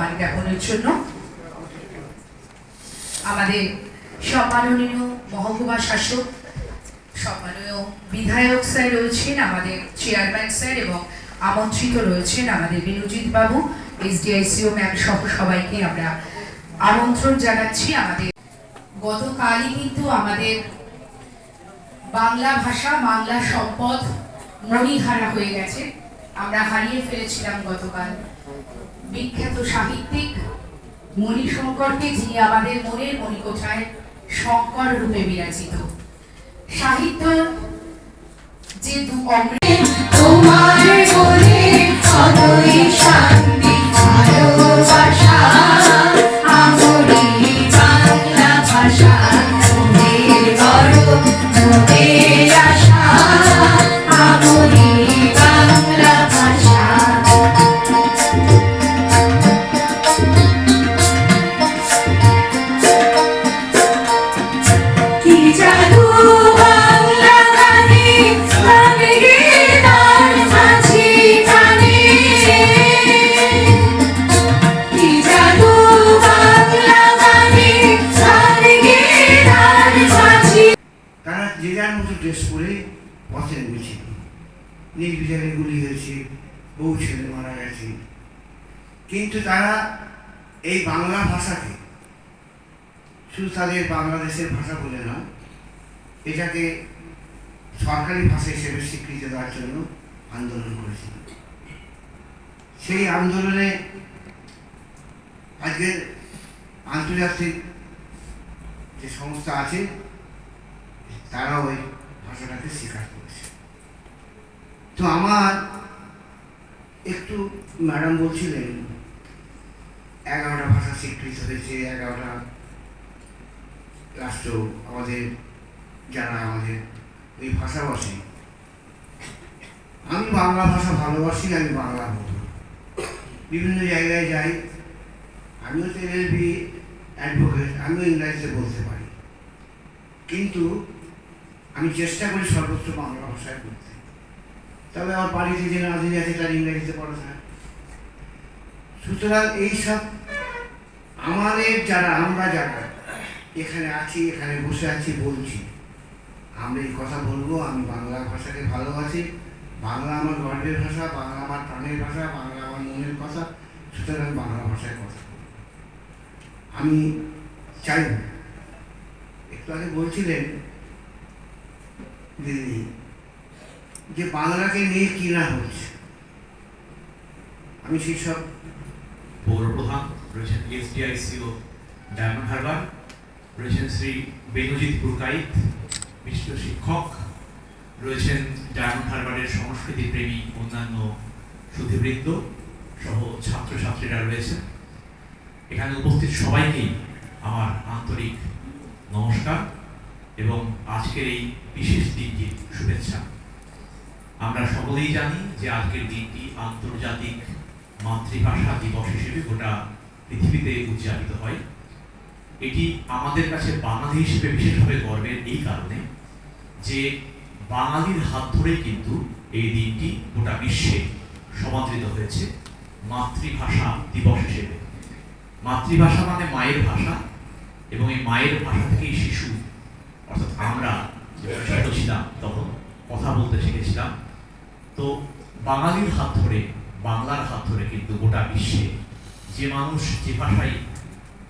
সম্মান জ্ঞাপনের জন্য আমাদের সম্মাননীয় মহকুমা শাসক, সম্মানীয় বিধায়ক স্যার রয়েছেন, আমাদের চেয়ারম্যান স্যার এবং আমন্ত্রিত রয়েছেন আমাদের বিনুজিৎ বাবু, এসডিআইসিও ম্যাম সহ সবাইকে আমরা আমন্ত্রণ জানাচ্ছি। আমাদের গতকালই কিন্তু আমাদের বাংলা ভাষা, বাংলা সম্পদ মণিহারা হয়ে গেছে। আমরা হারিয়ে ফেলেছিলাম গতকাল বিখ্যাত সাহিত্যিক মণিশঙ্করকে, যিনি আমাদের মনের মণিকোঠায় শঙ্কর রূপে বিরাজিত। সাহিত্য যে দু অমৃত তোমার বলে সদয় শান্তি ভালোবাসা আমরি বাংলা ভাষা মোদের গর্ব মোদের আশা আমরি বাংলা ভাষা কি জাদু বাংলা গানে গানে তার মাঝি গানে কি জাদু বাংলা গানে গানে তার মাঝি। তারা যে যার মতো ড্রেস পরে পথে নেমেছিল, নির্বিচারে গুলি হয়েছে, বহু ছেলে মারা গেছে, কিন্তু তারা এই বাংলা ভাষাকে শুধু তাদের বাংলাদেশের ভাষা বলে নয়, এটাকে সরকারি ভাষা হিসেবে স্বীকৃতি দেওয়ার জন্য আন্দোলন করেছিল। সেই আন্দোলনে আজকের আন্তর্জাতিক যে সংস্থা আছে তারাও ওই ভাষাটাকে স্বীকার করেছে। তো আমার একটু ম্যাডাম বলছিলেন 11টা ভাষা স্বীকৃত হয়েছে, 11টা রাষ্ট্র আমাদের যারা আমাদের ওই ভাষাভাষী। আমি বাংলা ভাষা ভালোবাসি, আমি বাংলা বলব, বিভিন্ন জায়গায় যাই, আমিও তো এলএলবি অ্যাডভোকেট, আমিও ইংরাজিতে বলতে পারি, কিন্তু আমি চেষ্টা করি সর্বোচ্চ বাংলা ভাষায় বলতে। তবে আমার বাড়িতে যে নাজিনী আছে তার ইংরেজিতে পড়াশোনা। সুতরাং এইসব আমাদের আমরা যারা এখানে আছি, এখানে বসে আছি, বলছি, আমরা এই কথা বলবো, আমি বাংলা ভাষাকে ভালোবাসি, বাংলা আমার গর্বের ভাষা, বাংলা আমার প্রাণের ভাষা, বাংলা আমার মনের কথা। সুতরাং বাংলা ভাষায় কথা বলবো। আমি চাইব, একটু আগে বলছিলেন দিদি যে বাংলাকে নিয়ে কি না হচ্ছে, আমি সেই সব পৌরপ্রধান রয়েছেন এসডিআইসিও ডায়মন্ড হারবার, রয়েছেন শ্রী বেনুজিৎ পুরকাইত, বিশিষ্ট শিক্ষক, রয়েছেন ডায়মন্ড হারবারের সংস্কৃতি প্রেমী অন্যান্য সুধীবৃন্দ সহ ছাত্রছাত্রীরা রয়েছেন। এখানে উপস্থিত সবাইকেই আমার আন্তরিক নমস্কার এবং আজকের এই বিশেষ দিনটির শুভেচ্ছা। আমরা সকলেই জানি যে আজকের দিনটি আন্তর্জাতিক মাতৃভাষা দিবস হিসেবে গোটা পৃথিবীতে উদযাপিত হয়। এটি আমাদের কাছে বাঙালি হিসেবে বিশেষভাবে গর্বের এই কারণে যে বাঙালির হাত ধরেই কিন্তু এই দিনটি গোটা বিশ্বে সমাদৃত হয়েছে মাতৃভাষা দিবস হিসেবে। মাতৃভাষা মানে মায়ের ভাষা, এবং এই মায়ের ভাষা থেকেই শিশু অর্থাৎ আমরা যখন ছোট ছিলাম তখন কথা বলতে শিখেছিলাম। তো বাঙালির হাত ধরে, বাংলার হাত ধরে কিন্তু গোটা বিশ্বে যে মানুষ যে ভাষায়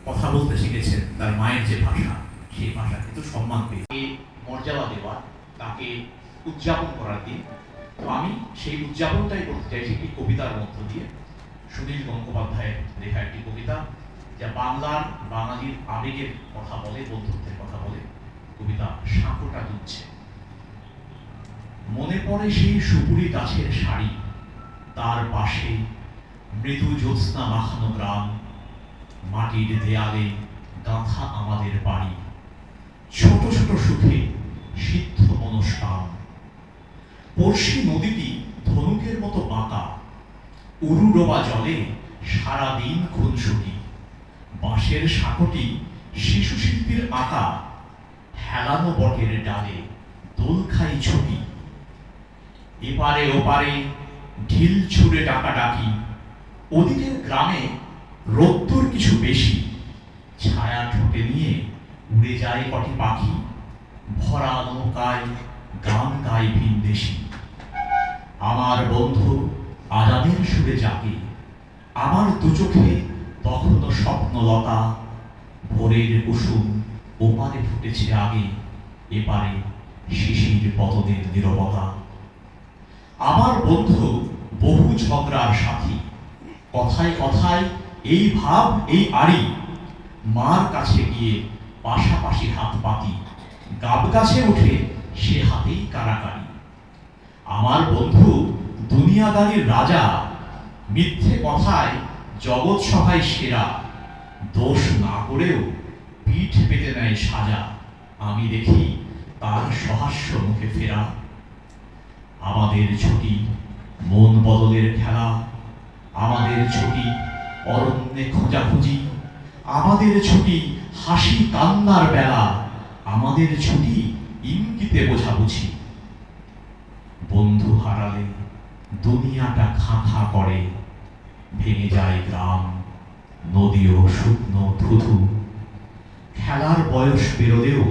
কথা বলতে শিখেছেন, তার মায়ের যে ভাষা, সেই ভাষা কিন্তু সম্মান পেয়ে মর্যাদা দেওয়া, তাকে উদযাপন করার দিন। তো আমি সেই উদযাপনটাই করতে চাইছি একটি কবিতার মধ্য দিয়ে। সুনীল গঙ্গোপাধ্যায়ের লেখা একটি কবিতা, যা বাংলার বাঙালির আবেগের কথা বলে, বন্ধুত্বের কথা বলে। কবিতা সাঁকোটা দুলছে। মনে পড়ে সেই সুপুরি গাছের শাড়ি, তার পাশে মৃদু জ্যোৎস্না মাখানো গ্রাম, মাটির দেয়ালে গাঁথা আমাদের বাড়ি, ছোট ছোট সুখে সিদ্ধ মনস্কাম। পড়শি নদীটি ধনুকের মতো বাঁকা, উরু ডোবা জলে সারাদিন খুনসুটি। বাঁশের সাঁকোটি শিশু শিল্পীর আঁকা, হেলানো বটের ডালে দোল খাই ছুটি। এপারে ওপারে ঢিল ছুঁড়ে ডাকাডাকি, ওদিকের গ্রামে রোদ্দুর কিছু বেশি, ছায়া ঠোঁটে নিয়ে উড়ে যায় কটি পাখি, ভরা নৌকায় গান গায় ভিনদেশি। আমার বন্ধু আজাদের সুরে জাগে, আমার দু চোখে তখনও স্বপ্নলতা। ভোরের কুসুম ওপারে ফুটেছে আগে, এপারে শিশির পতনের নীরবতা। আমার বন্ধু বহু ঝগড়ার সাথী, কথায় কথায় এই ভাব এই আড়ি। মার কাছে গিয়ে পাশাপাশি হাত পাতি, গাব গাছে উঠে সে হাতেই কারাকারি। আমার বন্ধু দুনিয়াদারির রাজা, মিথ্যে কথায় জগৎ সভায় সেরা। দোষ না করেও পিঠ পেতে নেয় সাজা, আমি দেখি তার সহাস্য মুখে ফেরা। আমাদের ছুটি মন বদলের খেলা, আমাদের ছুটি অরণ্যে খোঁজাখুঁজি, আমাদের ছুটি হাসি কান্নার বেলা, আমাদের ছুটি ইঙ্গিতে বোঝাবুঝি। বন্ধু হারালে দুনিয়াটা খাঁ খাঁ করে, ভেঙে যায় গ্রাম, নদীও শুকনো ধুধু। খেলার বয়স বেরোলেও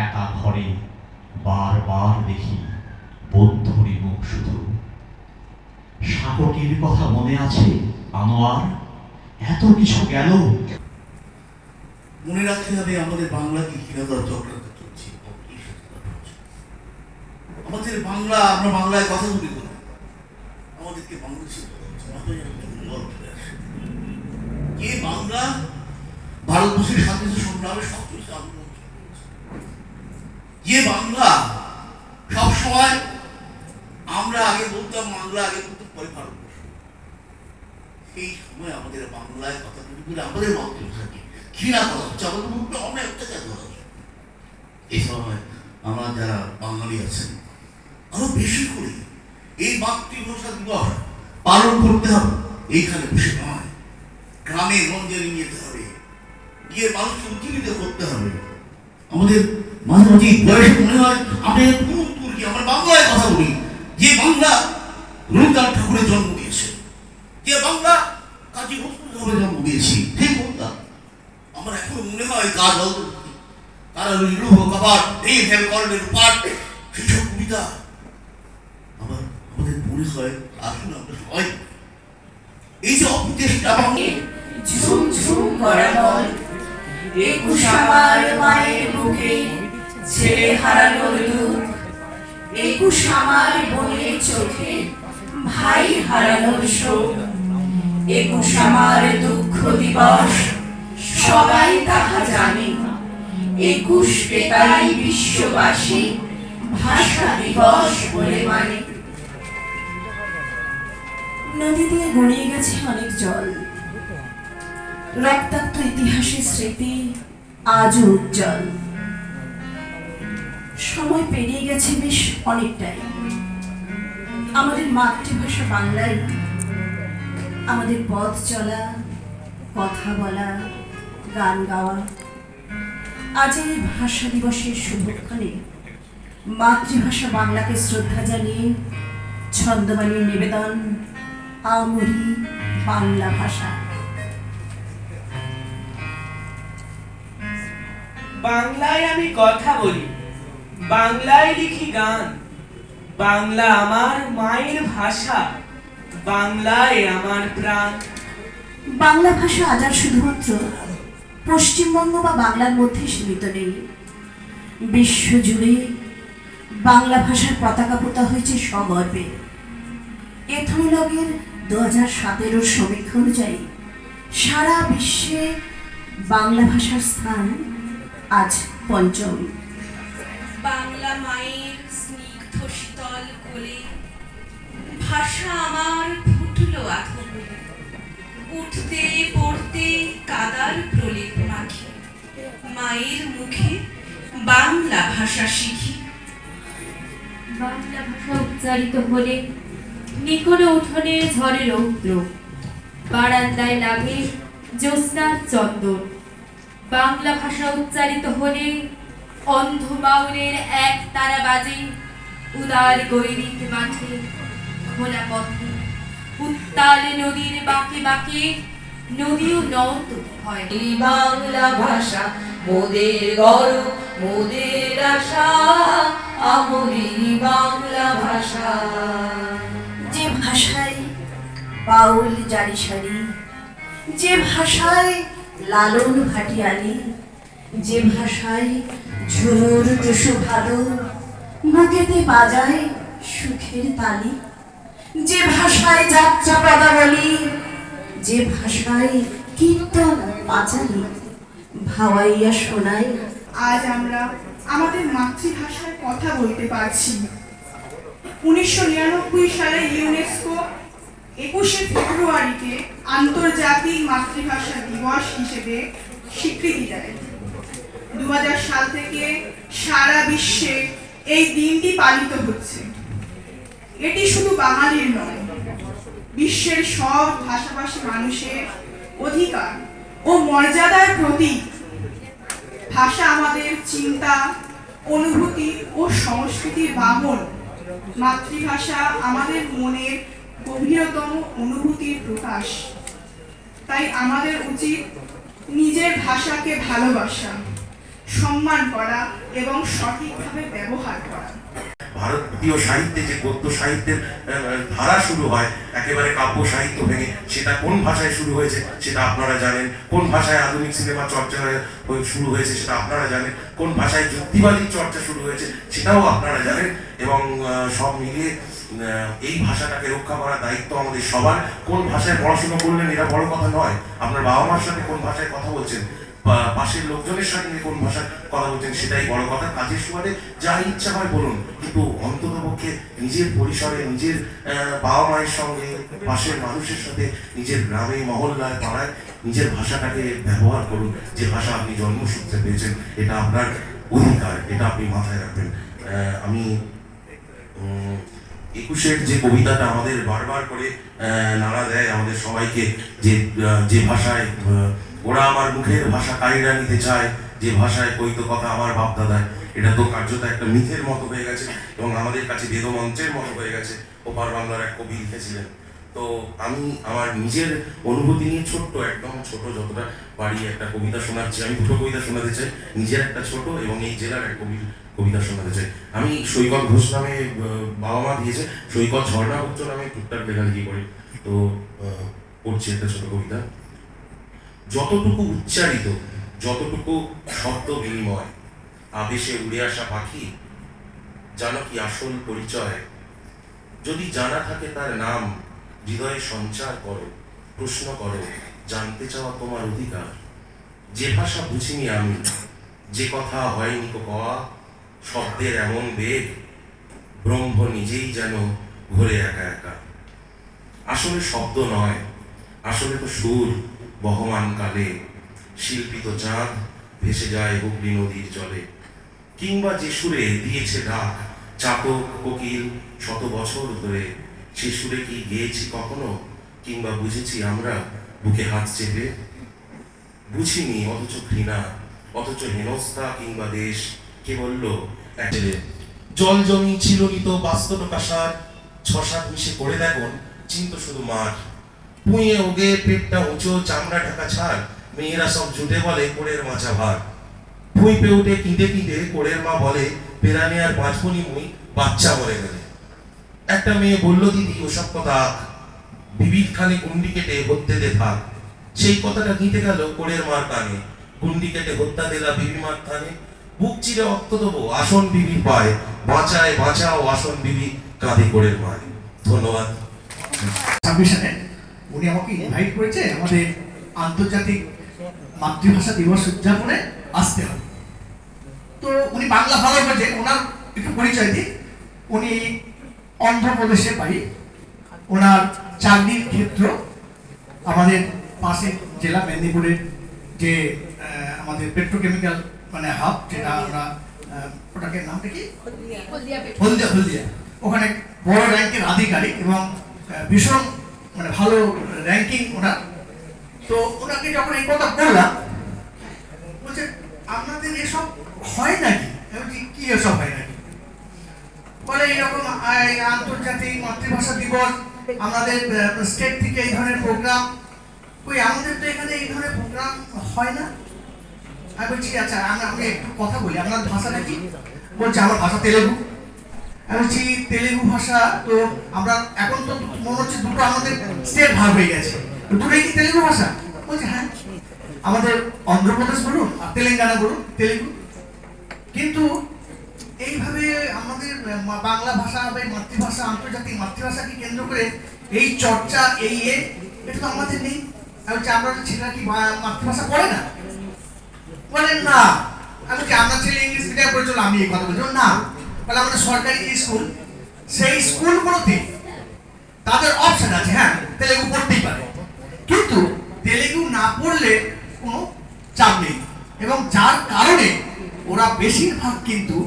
একা ঘরে বারবার দেখি বন্ধুরই মুখ শুধু। সাগরটির কথা মনে আছে আনোয়ার? এত কিছু গেল। মনে রাখতে হবে আমাদের বাংলাকে হীনতার চক্রান্ত চলছে। আমাদের বাংলা, আমরা বাংলায় কথা বলি বলে আমাদেরকে বাংলাদেশে যে বাংলা ভারতবর্ষের স্বাধীনতা সংগ্রামে সবচেয়ে আন্দোলন, যে বাংলা সবসময় আমরা আগে বলতাম বাংলা, আগে বলতাম পরে ভারতবর্ষ। সেই সময় আমাদের বাংলায় কথা বলে আমাদের মাতৃভাষাকে ঘৃণা করা হচ্ছে, আমাদের মুখটা অনেক অত্যাচার করা হচ্ছে। এই সময় আমরা যারা বাঙালি আছেন আরো বেশি করে এই মাতৃভাষা দিবস পালন করতে হবে। এইখানে বসে নয়, গ্রামে গঞ্জে নিয়ে যেতে হবে, গিয়ে মানুষকে উজ্জীবিত করতে হবে। আমাদের মাঝে মাঝে বয়সে মনে হয় আমরা পুরো কি আমরা বাংলায় কথা বলি। যে বাংলা রবীন্দ্রনাথ ঠাকুরের জন্ম দিয়েছে, যে বাংলা কাজী নজরুল ইসলামের জন্ম দিয়েছি, সেই বাংলা আমার এখন মনে হয় কাজ তারা রুহ কপাট এই ফেল করেন পাঠ সেসব কবিতা আবার আমাদের মনে হয় আসলে আমরা সবাই এই যে অপচেষ্টা ঝুম ঝুম করা বল, 21 আমার মায়ের বুকে ছেলে হারানোর দুধ, 21 আমার বোনের চোখে ভাই হারানোর শোক, 21 আমার দুঃখ দিবস সবাই তাহা জানে, 21 কে তাই বিশ্ববাসী ভাষা দিবস বলে মানে। নদী দিয়ে গড়িয়ে গেছে অনেক জল, রক্তাক্ত ইতিহাসের স্মৃতি আজও উজ্জ্বল। সময় পেরিয়ে গেছে বেশ অনেকটাই, আমাদের মাতৃভাষা বাংলায় আমাদের পথ চলা, কথা বলা, গান গাওয়া। আজ এই ভাষা দিবসের শুভক্ষণে মাতৃভাষা বাংলাকে শ্রদ্ধা জানিয়ে ছন্দবাণীর নিবেদন আমরি বাংলা ভাষা। বাংলায় আমি কথা বলি, বাংলায় লিখি গান, বাংলা আমার মায়ের ভাষা, বাংলায় আমার প্রাণ। বাংলা ভাষা আজ আর শুধুমাত্র পশ্চিমবঙ্গ বা বাংলার মধ্যে সীমিত নেই, বিশ্বজুড়ে বাংলা ভাষার পতাকা পোতা হয়েছে সগর্বে। এথনোলগের 2017 সমীক্ষা অনুযায়ী সারা বিশ্বে বাংলা ভাষার স্থান আজ পঞ্চম। বাংলা মায়ের স্নিগ্ধ শীতল কোলে ভাষা আমার ফুটলো আধমে, উঠতে পড়তে কাদার প্রলেপ মাখি, মায়ের মুখে বাংলা ভাষা শিখি। বাংলা ভাষা উচ্চারিত হলে নিকটে উঠোনে ঝড়ে রৌদ্র, বারান্দায় লাগে জ্যোৎস্নার চন্দন। বাংলা ভাষা উচ্চারিত হলে অন্ধ বাউলের এক তারা বাজে, উদার গৈরিক মাঠে খোলা পথে উত্তাল নদীর বাঁকে বাঁকে নদীও নদ হয়। এই বাংলা ভাষা মোদের গর্ব মোদের আশা আমরি বাংলা ভাষা। যে ভাষায় বাউল জারি সারি, যে ভাষায় লালন ভাটিয়ালি, যে ভাষায় ঝুমুর টুসু ভালো বুকেতে বাজায় সুখের তালি, যে ভাষায় যাত্রা পদাবলী, যে ভাষায় কীর্তন পাঁচালি ভাওয়াইয়া শোনায়। আজ আমরা আমাদের মাতৃভাষায় কথা বলতে পারছি। 1999 সালে ইউনেস্কো 21শে ফেব্রুয়ারিকে আন্তর্জাতিক মাতৃভাষা দিবস হিসেবে স্বীকৃতি দেয়। 2000 সাল থেকে সারা বিশ্বে এই দিনটি পালিত হচ্ছে। এটি শুধু বাঙালির নয়, বিশ্বের সব ভাষাভাষী মানুষের অধিকার ও মর্যাদার প্রতীক। ভাষা আমাদের চিন্তা, অনুভূতি ও সংস্কৃতির বাহন। মাতৃভাষা আমাদের মনের গভীরতম অনুভূতির প্রকাশ। তাই আমাদের উচিত নিজের ভাষাকে ভালোবাসা, সম্মান করা এবং সঠিকভাবে ব্যবহার করা। ভারতীয় সাহিত্যে যে গদ্য সাহিত্যের ধারা শুরু হয় একেবারে কাব্য সাহিত্য ভেঙে, সেটা কোন ভাষায় শুরু হয়েছে সেটা আপনারা জানেন। কোন ভাষায় আধুনিক সিনেমা চর্চা শুরু হয়েছে সেটা আপনারা জানেন। কোন ভাষায় যুক্তিবাদী চর্চা শুরু হয়েছে সেটাও আপনারা জানেন। এবং সব মিলিয়ে এই ভাষাটাকে রক্ষা করার দায়িত্ব আমাদের সবার। কোন ভাষায় পড়াশোনা করলেন এটা বড় কথা নয়, আপনার বাবা মার সাথে কোন ভাষায় কথা বলছেন, পাশের লোকজনের সাথে কোন ভাষায় কথা বলছেন সেটাই বড় কথা। কাজের সুবাদে যা ইচ্ছা হয় বলুন, কিন্তু অন্তত পক্ষে নিজের পরিসরে, নিজের বাবা মায়ের সঙ্গে, পাশের মানুষের সাথে, নিজের গ্রামে, মহল্লায়, পাড়ায় নিজের ভাষাটাকে ব্যবহার করুন। যে ভাষা আপনি জন্মসূত্রে পেয়েছেন, এটা আপনার অধিকার, এটা আপনি মাথায় রাখবেন। আমি 21-এর যে কবিতাটা আমাদের বারবার করে নাড়া দেয় আমাদের সবাইকে, যে ভাষায় ওরা আমার মুখের ভাষা কাইরা নিতে চায়, যে ভাষায় কইত কথা আমার বাপ দাদায়, এটা তো কার্যত একটা মিথের মতো হয়ে গেছে এবং আমাদের কাছে বেদমন্ত্রের মতো হয়ে গেছে। ওপার বাংলার এক কবি লিখেছিলেন। তো আমি আমার নিজের অনুভূতি নিয়ে ছোট্ট, একদম ছোট, যতটা পারি একটা কবিতা শোনাচ্ছি। আমি দুটো কবিতা শোনাতে চাই, নিজের একটা ছোট এবং এই জেলার এক কবিতা শোনাতে চাই। আমি সৈকত ঘোষ নামে বাবা মা দিয়েছে, সৈকত ঝর্ণা উচ্চ নামে টুকটাক লেখালেখি করি। তো পড়ছি একটা ছোট কবিতা। যতটুকু উচ্চারিত, যতটুকু শব্দ বিনিময়, আবেশে উড়ে আসা পাখি, জানো কি আসল পরিচয়? যদি জানা থাকে তার নাম, হৃদয়ে সঞ্চার করো, প্রশ্ন করো, জানতে চাওয়া তোমার অধিকার। যে ভাষা বুঝিনি আমি, যে কথা হয়নি কো কওয়া, শব্দের এমন বেগ, ব্রহ্ম নিজেই যেন ঘোরে একা একা। আসলে শব্দ নয়, আসলে তো সুর বহমান কালে, শিল্পিত চাঁদ ভেসে যায় হুগলি নদীর জলে। কিংবা যে সুরে দিয়েছে ডাক চাতক কোকিল শত বছর ধরে, সে সুরে কি গেয়েছি কখনো, কিংবা বুঝেছি আমরা বুকে হাত চেপে? বুঝিনি অথচ ঘৃণা, অথচ হেনস্থা কিংবা দেশ। কে বলল জল জমি চিরলিত বাস্তবতা সার, 6-7 মিশে করে দেখুন চিন্ত শুধু মাঠ। পুঁয়ে ওগে পেটটা উঁচু, চামড়া ঢাকা ছাড়, মেয়েরা সব জুটে বলে কোড়ের মাচা ভার। ভুঁই পে উঠে কিঁদে কিঁদে কোড়ের মা বলে পেরানে আর বাঁচবনি মুই, বাচ্চা মরে গেলে। একটা মেয়ে বলল দিদি ওসব কথা আখ, বিবিধ খানে গুন্ডি কেটে হত্যে দে থাক। সেই কথাটা গিতে গেল কোড়ের মার কানে, গুন্ডি কেটে হত্যা দিলা বিবি মার থানে। বুক চিরে রক্ত দেবো আসন বিবি পায়, বাঁচায় বাঁচাও আসন বিবি কাঁদে কোড়ের মায়। ধন্যবাদ। 26 সালে উনি আমাকে ইনভাইট করেছে আমাদের আন্তর্জাতিক মাতৃভাষা দিবস উদযাপনে আসতে হবে। তো উনি বাংলা ভালো বোঝে, ওনার একটু পরিচয় দিই। উনি অন্ধ্রপ্রদেশে বাড়ি, ওনার চাকরির ক্ষেত্র আমাদের পাশের জেলা মেদিনীপুরের যে আমাদের পেট্রোকেমিক্যাল মানে হাব, যেটা আমরা ওটাকে নামটা কি হলদিয়া, ওখানে বড় র্যাঙ্কের আধিকারিক এবং ভীষণ মানে ভালো র্যাঙ্কিং ওনার। তো ওনাকে যখন এই কথা বললাম, বলছে আপনাদের এসব হয় নাকি? কি এসব হয় নাকি? বলে এরকম আন্তর্জাতিক মাতৃভাষা দিবস, আমাদের স্টেট থেকে এই ধরনের প্রোগ্রাম। ওই আমাদের তো এখানে এই ধরনের প্রোগ্রাম হয় না। আমি বলছি আচ্ছা আমি একটু কথা বলি, আপনার ভাষাটা কি? বলছে আমার ভাষা তেলেগু। আমি বলছি তেলেগু ভাষা তো আমরা এখন তো মনে হচ্ছে দুটো আমাদের স্টেট ভাগ হয়ে গেছে, দুটোই কি তেলেগু ভাষা? বলছে হ্যাঁ, আমাদের অন্ধ্রপ্রদেশ বলুন আর তেলেঙ্গানা বলুন তেলেগু। কিন্তু এইভাবে আমাদের বাংলা ভাষা বা মাতৃভাষা, আন্তর্জাতিক মাতৃভাষাকে কেন্দ্র করে এই চর্চা, এটা তো আমাদের নেই। আমি বলছি আমরা ছেলেরা কি মাতৃভাষা পড়ে না? বলেন না। আমি বলছি আপনার ছেলে ইংলিশ মিডিয়াম পড়েছিল, আমি এই কথা বলছি না। বলে আমাদের সরকারি যে স্কুল, সেই স্কুলগুলোতে তাদের অপশন আছে, হ্যাঁ তেলেগু পড়তেই পারে, কিন্তু তেলেগু না পড়লে কোনো চাপ নেই। এবং যার কারণে ওরা বেশিরভাগ কিন্তু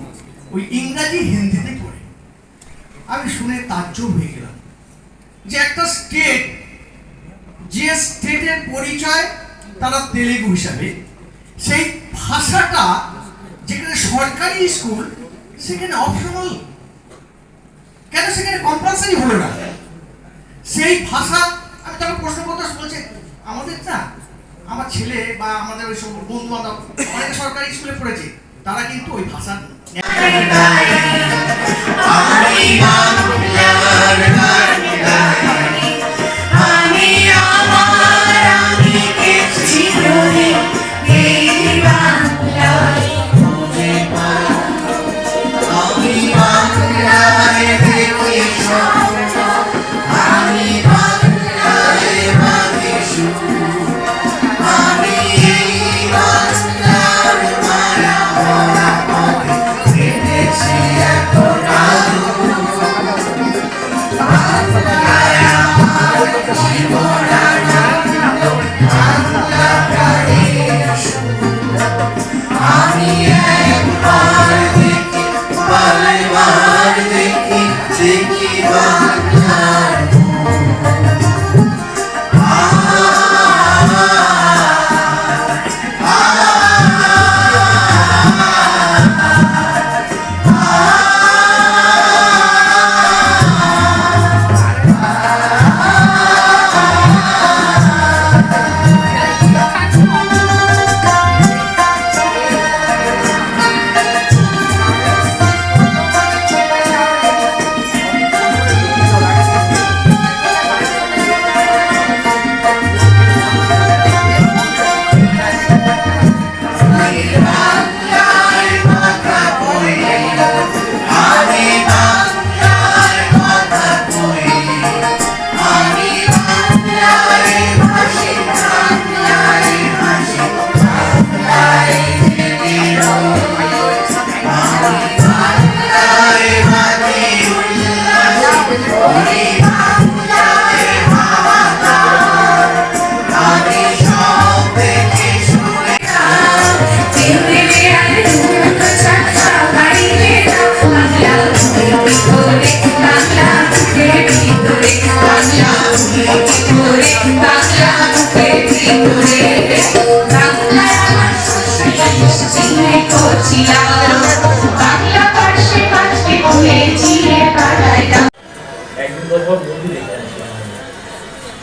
ওই ইংরাজি হিন্দিতে পড়ে। আমি শুনে তাজ্জব হয়ে গেলাম যে একটা স্টেট, যে স্টেটের পরিচয় তারা তেলেগু হিসাবে, সেই ভাষাটা যেখানে সরকারি স্কুল সেখানে অপশনাল, কেন সেখানে কম্পালসারি হলো না? সেই ভাষা আমি তাকে প্রশ্ন করতে বলছে আমাদের না, আমার ছেলে বা আমাদের ওই সব বন্ধু বান্ধব অনেকে সরকারি স্কুলে পড়েছে, তারা কিন্তু ওই ভাষা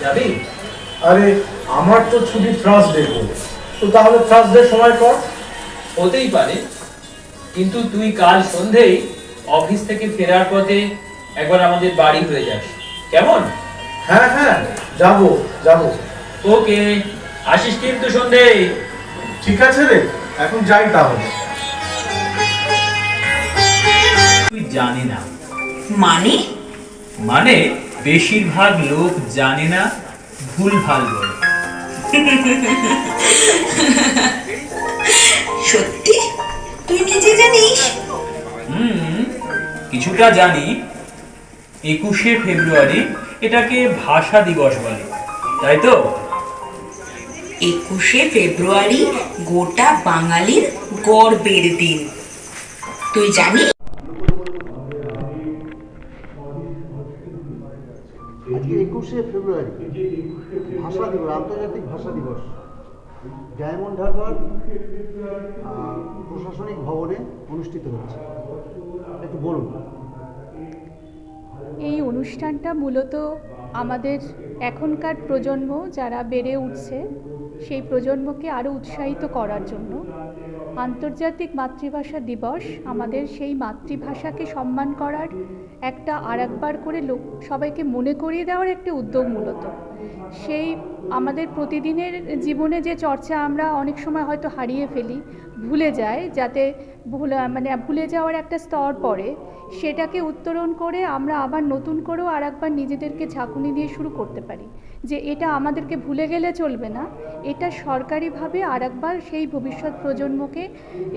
যাবি? আরে আমার তো ছুটি থার্সডে, তো তাহলে থার্সডে সময় কর। হতেই পারে, কিন্তু তুই কাল সন্ধেই অফিস থেকে ফেরার পথে একবার আমাদের বাড়ি হয়ে যাস, কেমন? হ্যাঁ হ্যাঁ, যাবো যাবো। ওকে, আসিস কিন্তু সন্ধে। ঠিক আছে রে, এখন যাই তাহলে। তুই জানি না মানে? মানে বেশিরভাগ লোক জানে না, ভুল ভাল বলে। সত্যি? তুই নিজে জানিস? কিছুটা জানি। 21শে ফেব্রুয়ারি এটাকে ভাষা দিবস বলে, তাই তো? 21শে ফেব্রুয়ারি গোটা বাঙালির গর্বের দিন, তুই জানিস? আজকে 21শে ফেব্রুয়ারি ভাষা দিবস, আন্তর্জাতিক ভাষা দিবস ডায়মন্ড হারবার প্রশাসনিক ভবনে অনুষ্ঠিত হচ্ছে। একটু বলুন। এই অনুষ্ঠানটা মূলত আমাদের এখনকার প্রজন্ম যারা বেড়ে উঠছে সেই প্রজন্মকে আরও উৎসাহিত করার জন্য আন্তর্জাতিক মাতৃভাষা দিবস আমাদের সেই মাতৃভাষাকে সম্মান করার একটা আরেকবার করে সবাইকে মনে করিয়ে দেওয়ার একটা উদ্যোগ মূলত। সেই আমাদের প্রতিদিনের জীবনে যে চর্চা আমরা অনেক সময় হয়তো হারিয়ে ফেলি, ভুলে যাই, যাতে ভুলে যাওয়ার একটা স্তর পড়ে, সেটাকে উত্তরণ করে আমরা আবার নতুন করেও আরেকবার নিজেদেরকে ঝাঁকুনি দিয়ে শুরু করতে পারি যে এটা আমাদেরকে ভুলে গেলে চলবে না, এটা সরকারিভাবে আরেকবার সেই ভবিষ্যৎ প্রজন্মকে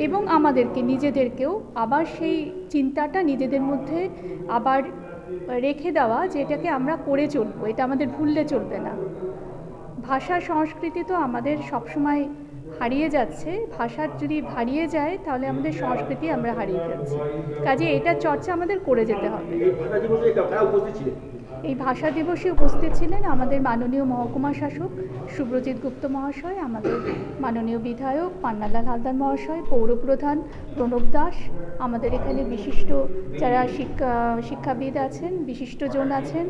এবং আমাদেরকে নিজেদেরকেও আবার সেই চিন্তাটা নিজেদের মধ্যে আবার রেখে দেওয়া যে এটাকে আমরা করে চলবো, এটা আমাদের ভুললে চলবে না। ভাষা সংস্কৃতি তো আমাদের সবসময় হারিয়ে যাচ্ছে, ভাষা যদি হারিয়ে যায় তাহলে আমাদের সংস্কৃতি আমরা হারিয়ে যাচ্ছি, কাজে এটার চর্চা আমাদের করে যেতে হবে। এই ভাষা দিবসে উপস্থিত ছিলেন আমাদের মাননীয় মহকুমা শাসক শুভ্রজিৎ গুপ্ত মহাশয়, আমাদের মাননীয় বিধায়ক পান্নালাল হালদার মহাশয়, পৌরপ্রধান প্রণব দাস, আমাদের এখানে বিশিষ্ট যারা শিক্ষাবিদ আছেন, বিশিষ্টজন আছেন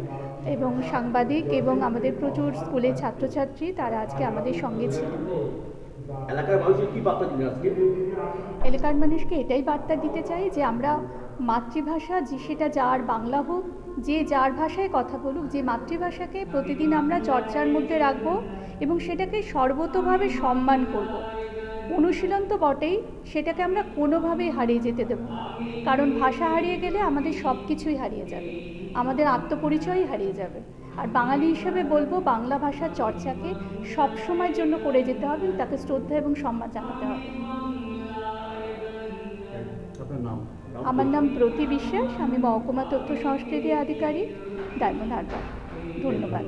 এবং সাংবাদিক এবং আমাদের প্রচুর স্কুলের ছাত্রছাত্রী, তারা আজকে আমাদের সঙ্গে ছিলেন। এলাকার মানুষের কি বার্তা দিলেন আজকে? এলাকার মানুষকে এটাই বার্তা দিতে চাই যে আমরা মাতৃভাষা, যে সেটা যার বাংলা হোক, যে যার ভাষায় কথা বলুক, যে মাতৃভাষাকে প্রতিদিন আমরা চর্চার মধ্যে রাখবো এবং সেটাকে সর্বতোভাবে সম্মান করব। অনুশীলন তো বটেই, সেটাকে আমরা কোনোভাবেই হারিয়ে যেতে দেব না, কারণ ভাষা হারিয়ে গেলে আমাদের সব কিছুই হারিয়ে যাবে, আমাদের আত্মপরিচয়ই হারিয়ে যাবে। আর বাঙালি হিসেবে বলবো বাংলা ভাষার চর্চাকে সবসময়ের জন্য করে যেতে হবে, তাকে শ্রদ্ধা এবং সম্মান জানাতে হবে। আমার নাম প্রতি বিশ্বাস, আমি মহকুমা তথ্য সংস্কৃতি আধিকারিক, ডায়মন্ড হারবার। ধন্যবাদ।